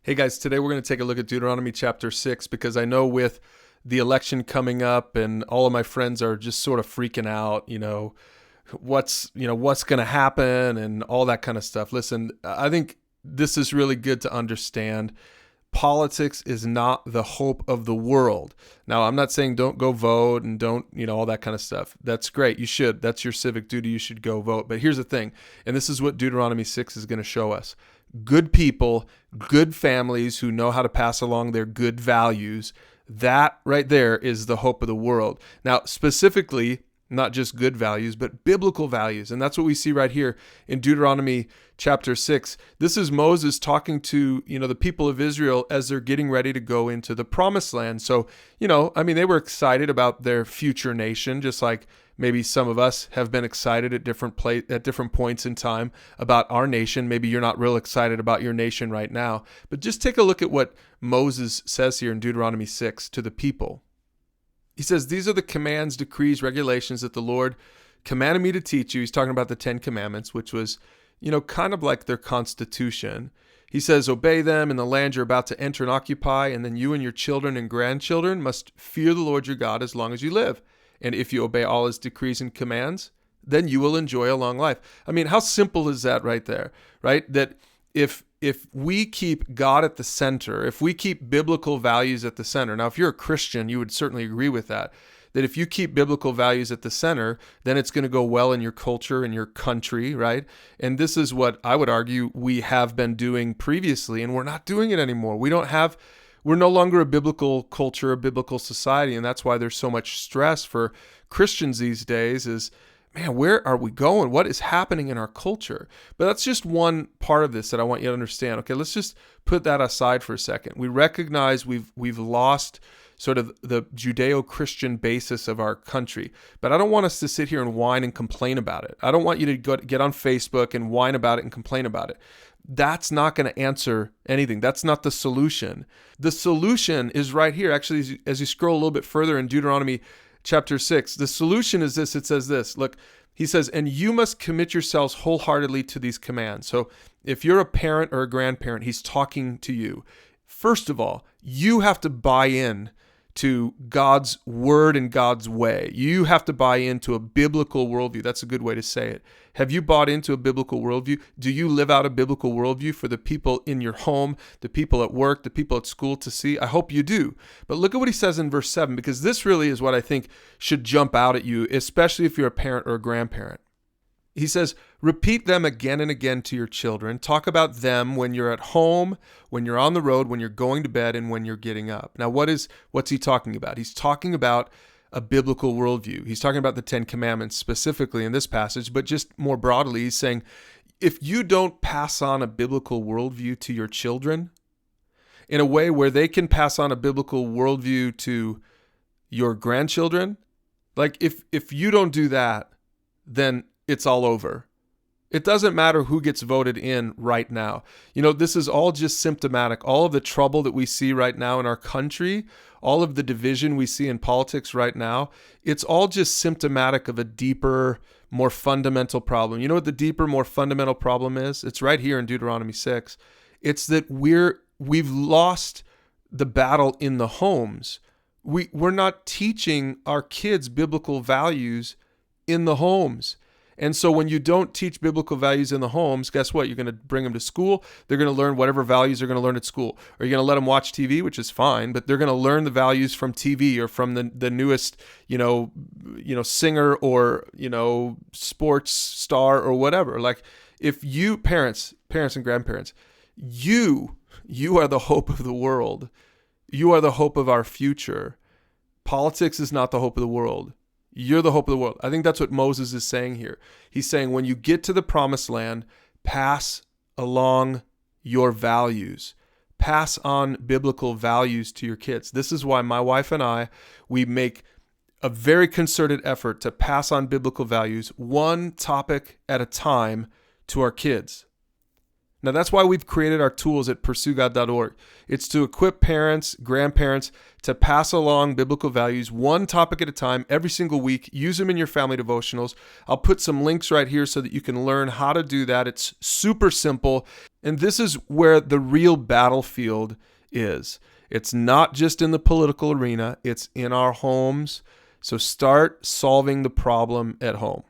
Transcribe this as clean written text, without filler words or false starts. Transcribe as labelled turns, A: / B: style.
A: Hey guys, today we're going to take a look at Deuteronomy chapter 6 because I know with the election coming up and all of my friends are just sort of freaking out, what's going to happen and all that kind of stuff. Listen, I think this is really good to understand. Politics is not the hope of the world. Now, I'm not saying don't go vote and don't, all that kind of stuff. That's great. You should. That's your civic duty. You should go vote. But here's the thing, and this is what Deuteronomy 6 is going to show us. Good people, good families who know how to pass along their good values, that right there is the hope of the world. Now, specifically, not just good values, but biblical values. And that's what we see right here in Deuteronomy chapter 6. This is Moses talking to, the people of Israel as they're getting ready to go into the promised land. So, they were excited about their future nation, just like maybe some of us have been excited at different points in time about our nation. Maybe you're not real excited about your nation right now, but just take a look at what Moses says here in Deuteronomy 6 to the people. He says, these are the commands, decrees, regulations that the Lord commanded me to teach you. He's talking about the 10 Commandments, which was, kind of like their constitution. He says, obey them in the land you're about to enter and occupy, and then you and your children and grandchildren must fear the Lord your God as long as you live. And if you obey all his decrees and commands, then you will enjoy a long life. I mean, how simple is that right there, right? That if we keep God at the center, if we keep biblical values at the center, now if you're a Christian, you would certainly agree with that if you keep biblical values at the center, then it's going to go well in your culture and your country, right? And this is what I would argue we have been doing previously, and we're not doing it anymore. We're no longer a biblical culture, a biblical society, and that's why there's so much stress for Christians these days is, man, where are we going? What is happening in our culture? But that's just one part of this that I want you to understand. Okay, let's just put that aside for a second. We recognize we've lost sort of the Judeo-Christian basis of our country. But I don't want us to sit here and whine and complain about it. I don't want you to get on Facebook and whine about it and complain about it. That's not going to answer anything. That's not the solution. The solution is right here. Actually, as you scroll a little bit further in Deuteronomy chapter 6, the solution is this. It says this. Look, he says, and you must commit yourselves wholeheartedly to these commands. So if you're a parent or a grandparent, he's talking to you. First of all, you have to buy in to God's word and God's way. You have to buy into a biblical worldview. That's a good way to say it. Have you bought into a biblical worldview? Do you live out a biblical worldview for the people in your home, the people at work, the people at school to see? I hope you do. But look at what he says in verse 7, because this really is what I think should jump out at you, especially if you're a parent or a grandparent. He says, repeat them again and again to your children. Talk about them when you're at home, when you're on the road, when you're going to bed, and when you're getting up. Now, what's he talking about? He's talking about a biblical worldview. He's talking about the 10 Commandments specifically in this passage, but just more broadly, he's saying, if you don't pass on a biblical worldview to your children in a way where they can pass on a biblical worldview to your grandchildren, like if you don't do that, then it's all over. It doesn't matter who gets voted in right now. This is all just symptomatic. All of the trouble that we see right now in our country, all of the division we see in politics right now, it's all just symptomatic of a deeper, more fundamental problem. You know what the deeper, more fundamental problem is? It's right here in Deuteronomy 6. It's that we've lost the battle in the homes. We're not teaching our kids biblical values in the homes. And so when you don't teach biblical values in the homes, guess what? You're going to bring them to school. They're going to learn whatever values they're going to learn at school. Or you're going to let them watch TV, which is fine, but they're going to learn the values from TV or from the newest, singer or, sports star or whatever. Like if you parents and grandparents, you are the hope of the world. You are the hope of our future. Politics is not the hope of the world. You're the hope of the world. I think that's what Moses is saying here. He's saying when you get to the promised land, pass along your values. Pass on biblical values to your kids. This is why my wife and I, we make a very concerted effort to pass on biblical values one topic at a time to our kids. Now, that's why we've created our tools at pursuegod.org. It's to equip parents, grandparents to pass along biblical values one topic at a time every single week. Use them in your family devotionals. I'll put some links right here so that you can learn how to do that. It's super simple. And this is where the real battlefield is. It's not just in the political arena, it's in our homes. So start solving the problem at home.